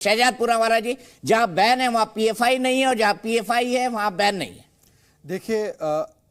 शहजादपुरा वाला जी, जहां बैन है वहां पीएफआई नहीं है और जहां पीएफआई है वहां बैन नहीं है। देखिए,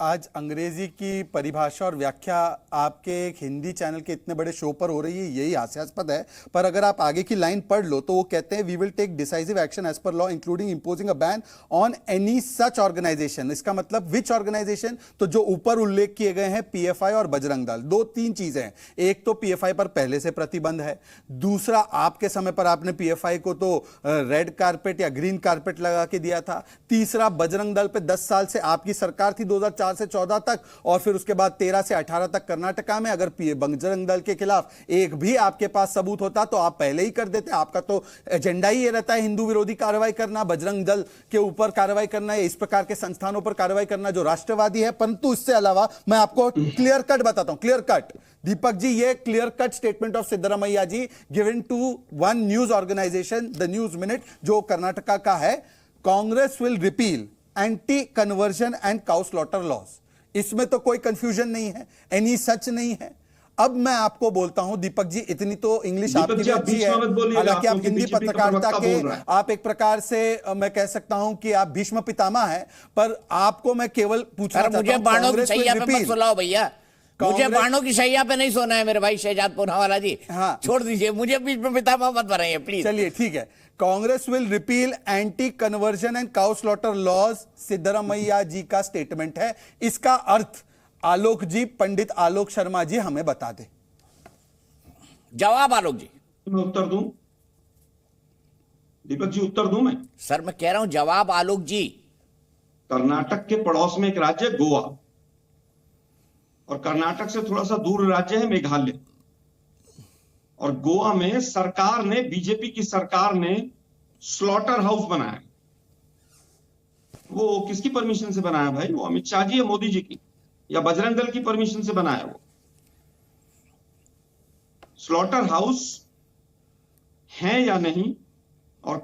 आज अंग्रेजी की परिभाषा और व्याख्या आपके एक हिंदी चैनल के इतने बड़े शो पर हो रही है, यही हास्यास्पद है। पर अगर आप आगे की लाइन पढ़ लो तो वो कहते हैं we will take decisive action as per law including imposing a ban on any such organisation. इसका मतलब विच ऑर्गेनाइजेशन, तो जो ऊपर उल्लेख किए गए हैं पीएफआई और बजरंग दल, दो तीन चीजें हैं। एक तो पीएफआई पर पहले से प्रतिबंध है, दूसरा आपके समय पर आपने पीएफआई को तो रेड कारपेट या ग्रीन कारपेट लगा के दिया था, तीसरा बजरंग दल पे 10 साल से आपकी सरकार थी 2004 से 14 तक, और फिर उसके बाद 13 से 18 तक कर्नाटका में। अगर बजरंग दल के खिलाफ एक भी आपके पास सबूत होता तो आप पहले ही कर देते। आपका तो एजेंडा ही ये रहता है हिंदू विरोधी कार्रवाई करना, बजरंग दल के ऊपर कार्रवाई करना, इस प्रकार के संस्थानों पर कार्रवाई करना जो राष्ट्रवादी है। परंतु इससे अलावा मैं आपको क्लियर कट बताता हूं, क्लियर कट दीपक जी, ये clear cut statement of Siddaramaiah ji given to one news organisation The News Minute, जो कर्नाटका का है। Congress will repeal anti conversion and cow slaughter laws. इसमें तो कोई कंफ्यूजन नहीं है, एनी सच नहीं है। अब मैं आपको बोलता हूं दीपक जी, इतनी तो इंग्लिश आपकी भी अच्छी है, हालांकि आप हिंदी पत्रकारिता के आप एक प्रकार से मैं कह सकता हूं कि आप भीष्म पितामह हैं, पर आपको मैं केवल पूछना चाहता हूं, मुझे बाणों की सैया पे मत सुलाओ भैया, मुझे बाणों की सैया पे नहीं सोना है मेरे भाई शहजादपुरा वाला जी। हाँ, छोड़ दीजिए, मुझे भीष्म पितामह मत बनाइए प्लीज। चलिए ठीक है, Congress will repeal anti conversion and cow slaughter laws, Siddaramaiah ji का स्टेटमेंट है। इसका अर्थ आलोक जी, पंडित आलोक शर्मा जी हमें बता दे। जवाब आलोक जी। मैं उत्तर दूं दीपक जी, उत्तर दूं मैं? सर मैं कह रहा हूं जवाब आलोक जी। कर्नाटक के पड़ोस में एक राज्य है गोवा, और कर्नाटक से थोड़ा सा दूर राज्य है मेघालय। और गोवा में सरकार ने, बीजेपी की सरकार ने स्लॉटर हाउस बनाया। वो किसकी परमिशन से बनाया भाई? वो अमित शाह जी या मोदी जी की या बजरंग दल की परमिशन से बनाया? वो स्लॉटर हाउस है या नहीं? और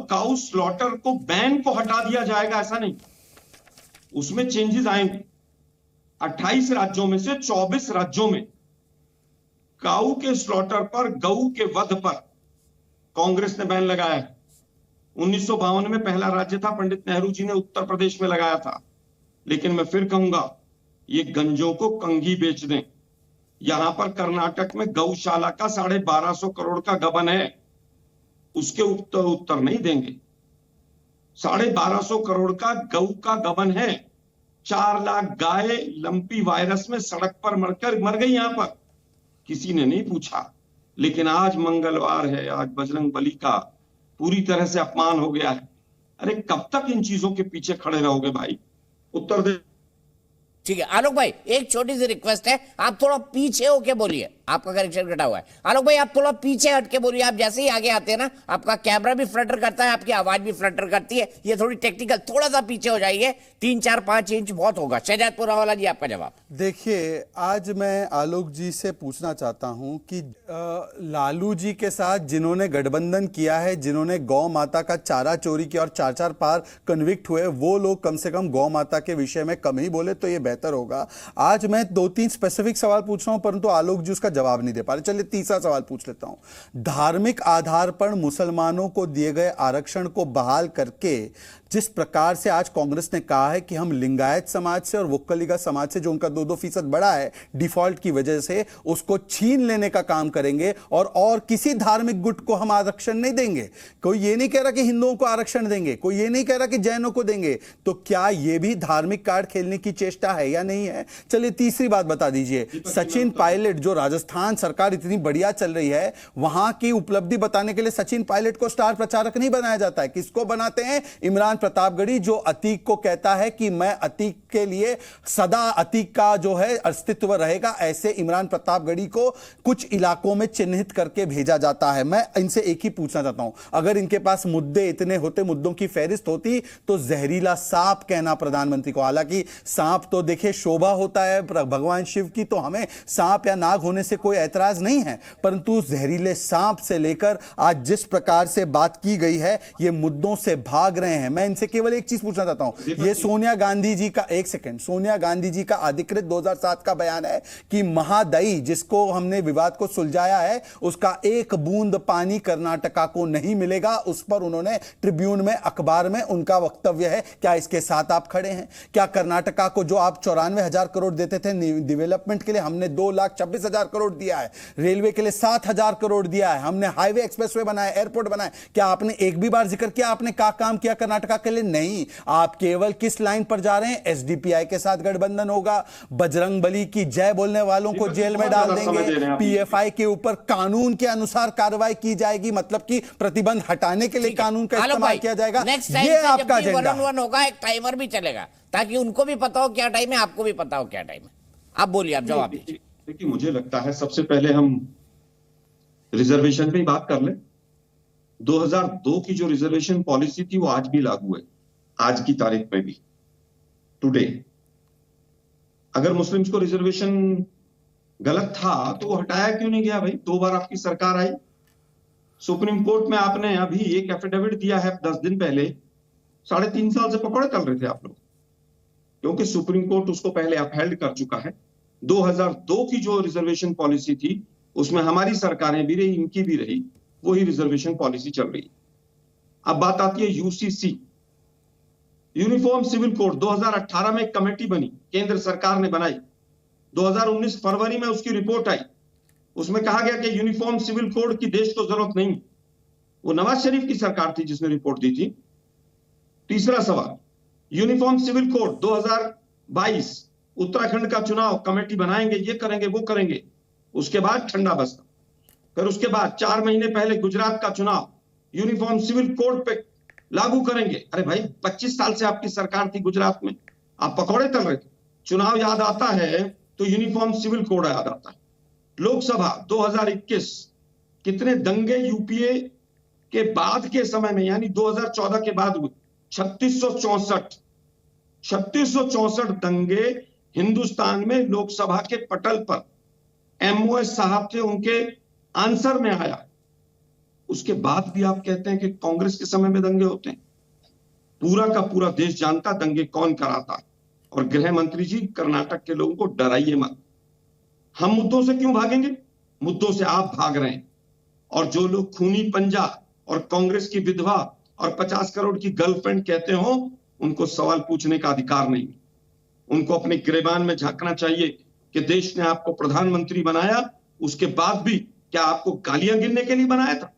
काउ स्लॉटर को, बैन को हटा दिया जाएगा ऐसा नहीं, उसमें चेंजेस आएंगे। 28 राज्यों में से 24 राज्यों में काऊ के स्लॉटर पर, गऊ के वध पर कांग्रेस ने बैन लगाया है। 1952 में पहला राज्य था, पंडित नेहरू जी ने उत्तर प्रदेश में लगाया था। लेकिन मैं फिर कहूंगा, ये गंजों को कंघी बेच दें। यहां पर कर्नाटक में गौशाला का 1250 करोड़ का गबन है, उसके उत्तर नहीं देंगे। 1250 करोड़ का गऊ का गबन है। 4 लाख गाय लंपी वायरस में सड़क पर मर गई। यहां पर किसी ने नहीं पूछा। लेकिन आज मंगलवार है, आज बजरंग बली का पूरी तरह से अपमान हो गया है। अरे कब तक इन चीजों के पीछे खड़े रहोगे भाई? उत्तर दे। ठीक है आलोक भाई, एक छोटी सी रिक्वेस्ट है, आप थोड़ा पीछे होके बोलिए, आपका कनेक्शन कटा हुआ है। आलोक भाई आप थोड़ा पीछे हट के बोलिए, आप जैसे ही आगे आते हैं ना आपका कैमरा भी फ्लटर करता है, आपकी आवाज भी फ्लटर करती है, ये थोड़ी टेक्निकल, थोड़ा सा पीछे हो जाइए, 3, 4, 5 इंच बहुत होगा। शहजादपुरा वाला जी आपका जवाब। देखिए, आज मैं आलोक जी से पूछना चाहता हूं कि लालू जी के साथ जिन्होंने गठबंधन किया है, जिन्होंने गौ माता का चारा चोरी किया और 4-4 बार कन्विक्ट हुए, वो लोग कम से कम गौ माता के विषय में कम ही बोले तो ये बेहतर होगा। आज मैं 2-3 स्पेसिफिक सवाल पूछ रहा हूं, परंतु आलोक जी उसका जवाब नहीं दे पा रहे। चलिए तीसरा सवाल पूछ लेता हूं। धार्मिक आधार पर मुसलमानों को दिए गए आरक्षण को बहाल करके जिस प्रकार से आज कांग्रेस ने कहा है कि हम लिंगायत समाज से और वोक्कलिगा समाज से, जो उनका 2-2% बढ़ा है डिफॉल्ट की वजह से, उसको छीन लेने का काम करेंगे और किसी धार्मिक गुट को हम आरक्षण नहीं देंगे। कोई ये नहीं कह रहा कि हिंदुओं को आरक्षण देंगे, कोई ये नहीं कह रहा कि जैनों को देंगे। तो क्या ये भी धार्मिक कार्ड खेलने की चेष्टा है या नहीं है? चलिए तीसरी बात बता दीजिए। सचिन पायलट, जो राजस्थान सरकार इतनी बढ़िया चल रही है, वहां की उपलब्धि बताने के लिए सचिन पायलट को स्टार प्रचारक नहीं बनाया जाता है। किसको बनाते हैं? इमरान प्रतापगढ़ी, जो अतीक को कहता है कि मैं अतीक के लिए सदा अतीक का जो है अस्तित्व रहेगा। ऐसे इमरान प्रतापगढ़ी को कुछ इलाकों में चिन्हित करके भेजा जाता है। मैं इनसे एक ही पूछना चाहता हूं, अगर इनके पास मुद्दे इतने होते, मुद्दों की फहरिस्त होती, तो जहरीला सांप कहना प्रधानमंत्री को। हालांकि सांप तो देखिए शोभा होता है भगवान शिव की, तो हमें सांप या नाग होने से कोई ऐतराज नहीं है, परंतु जहरीले सांप से लेकर आज जिस प्रकार से बात की गई है, ये मुद्दों से भाग रहे हैं। मैं मैं इनसे केवल एक चीज पूछना चाहता हूं, ये सोनिया गांधी जी का, एक सेकंड, सोनिया गांधी जी का अधिकृत 2007 का बयान है कि महादई जिसको हमने विवाद को सुलझाया है उसका एक बूंद पानी कर्नाटका को नहीं मिलेगा। उस पर उन्होंने ट्रिब्यून में, अखबार में उनका वक्तव्य है। क्या इसके साथ आप खड़े हैं? क्या कर्नाटका को जो आप 94,000 करोड़ देते थे डेवलपमेंट के लिए, हमने 2,26,000 करोड़ दिया है, रेलवे के लिए 7,000 करोड़ दिया है, हमने हाईवे एक्सप्रेसवे बनाए, एयरपोर्ट बनाए, क्या आपने एक भी बार जिक्र किया आपने क्या काम किया कर्नाटका के लिए? नहीं। आप केवल किस लाइन पर जा रहे हैं? एसडीपीआई के साथ गठबंधन होगा, बजरंगबली की जय बोलने वालों को जेल में डाल देंगे, पीएफआई के ऊपर कानून के अनुसार कार्रवाई की जाएगी, मतलब कि प्रतिबंध हटाने के लिए कानून का इस्तेमाल किया जाएगा। ये आपका एजेंडा होगा, एक टाइमर भी चलेगा ताकि उनको भी पता हो क्या टाइम है, आपको भी पता हो क्या टाइम है। आप बोलिए, आप जवाब दीजिए। देखिए, मुझे लगता है सबसे पहले हम रिजर्वेशन पे ही बात कर लें। 2002 की जो रिजर्वेशन पॉलिसी थी वो आज भी लागू है, आज की तारीख में भी, टुडे। अगर मुस्लिम्स को रिजर्वेशन गलत था तो वो हटाया क्यों नहीं गया भाई? 2 बार आपकी सरकार आई, सुप्रीम कोर्ट में आपने अभी एक एफिडेविट दिया है 10 दिन पहले, 3.5 साल से पकौड़े तल रहे थे आप लोग, क्योंकि सुप्रीम कोर्ट उसको पहले अपहेल्ड कर चुका है। 2002 की जो रिजर्वेशन पॉलिसी थी उसमें हमारी सरकारें भी रही, इनकी भी रही, वही रिजर्वेशन पॉलिसी चल रही। अब बात आती है यूसीसी, यूनिफॉर्म सिविल कोड। 2018 में एक कमेटी बनी, केंद्र सरकार ने बनाई, 2019 फरवरी में उसकी रिपोर्ट आई। उसमें कहा गया कि यूनिफॉर्म सिविल कोड की देश को जरूरत नहीं। वो नवाज शरीफ की सरकार थी जिसने रिपोर्ट दी थी। तीसरा सवाल, यूनिफॉर्म सिविल कोड 2022, उत्तराखंड का चुनाव, कमेटी बनाएंगे, ये करेंगे, वो करेंगे। उसके बाद ठंडा बस्ता, फिर उसके बाद 4 महीने पहले गुजरात का चुनाव, यूनिफॉर्म सिविल कोड पे लागू करेंगे। अरे भाई, 25 साल से आपकी सरकार थी गुजरात में, आप पकौड़े तल रहे थे। चुनाव याद आता है तो यूनिफॉर्म सिविल कोड याद आता है। लोकसभा 2021, कितने दंगे यूपीए के बाद के समय में, यानी 2014 के बाद हुए, 3664 दंगे हिंदुस्तान में लोकसभा के पटल पर। एमओएस साहब थे, उनके आंसर में आया। उसके बाद भी आप कहते हैं कि कांग्रेस के समय में दंगे होते हैं। पूरा का पूरा देश जानता दंगे कौन कराता। और गृह मंत्री जी, कर्नाटक के लोगों को डराइए मत। हम मुद्दों से क्यों भागेंगे? मुद्दों से आप भाग रहे हैं। और जो लोग खूनी पंजा और कांग्रेस की विधवा और 50 करोड़ की गर्लफ्रेंड कहते हो, उनको सवाल पूछने का अधिकार नहीं। उनको अपने गिरेबान में झांकना चाहिए कि देश ने आपको प्रधानमंत्री बनाया, उसके बाद भी क्या आपको गालियां गिनने के लिए बनाया था?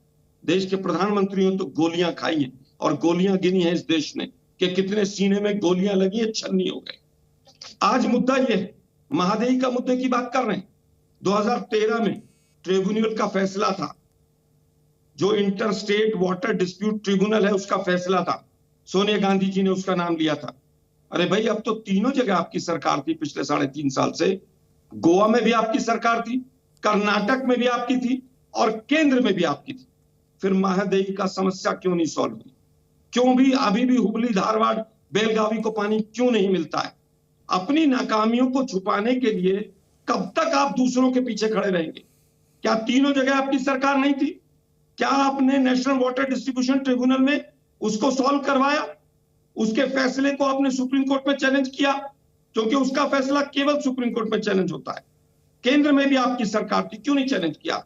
देश के प्रधानमंत्री हो तो गोलियां खाई हैं, और गोलियां गिनी है इस देश ने कि कितने सीने में गोलियां लगी है, छन्नी हो गए। आज मुद्दा यह है, महादेई का मुद्दे की बात कर रहे हैं। 2013 में ट्रिब्यूनल का फैसला था, जो inter state water dispute tribunal है, उसका फैसला था। सोनिया गांधी जी ने उसका नाम लिया था। अरे भाई, अब तो तीनों जगह आपकी सरकार थी पिछले 3.5 साल से। गोवा में भी आपकी सरकार थी, कर्नाटक में भी आपकी थी, और केंद्र में भी आपकी थी। फिर महादेई का समस्या क्यों नहीं सॉल्व हुई? क्यों भी अभी भी हुबली, धारवाड़, बेलगावी को पानी क्यों नहीं मिलता है? अपनी नाकामियों को छुपाने के लिए कब तक आप दूसरों के पीछे खड़े रहेंगे? क्या तीनों जगह आपकी सरकार नहीं थी? क्या आपने नेशनल वाटर डिस्ट्रीब्यूशन ट्रिब्यूनल में उसको सॉल्व करवाया? उसके फैसले को आपने सुप्रीम कोर्ट में चैलेंज किया, क्योंकि उसका फैसला केवल सुप्रीम कोर्ट में चैलेंज होता है। केंद्र में भी आपकी सरकार थी, क्यों नहीं चैलेंज किया?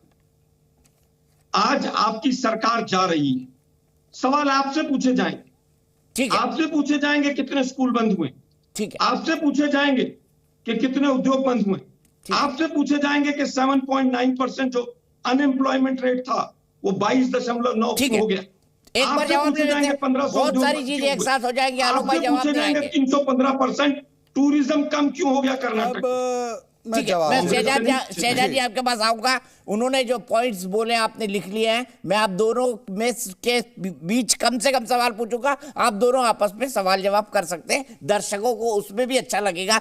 आज आपकी सरकार जा रही है, सवाल आपसे पूछे जाएंगे। ठीक है, आपसे पूछे जाएंगे कितने स्कूल बंद हुए, ठीक है, आपसे पूछे जाएंगे कि कितने उद्योग बंद हुए, आपसे पूछे जाएंगे कि 7.9% जो अनएम्प्लॉयमेंट रेट था वो 22.9 हो गया। एक बार जवाब दे देते हैं, बहुत सारी चीजें एक साथ हो जाएंगी। आलोक भाई जवाब देंगे। 315% टूरिज्म कम क्यों हो गया कर्नाटक? मैं शहजाद जी आपके पास आऊंगा। उन्होंने जो पॉइंट्स बोले आपने लिख लिए हैं। मैं आप दोनों में के बीच कम से कम सवाल पूछूंगा, आप दोनों आपस में सवाल जवाब कर सकते हैं, दर्शकों को उसमें भी अच्छा लगेगा।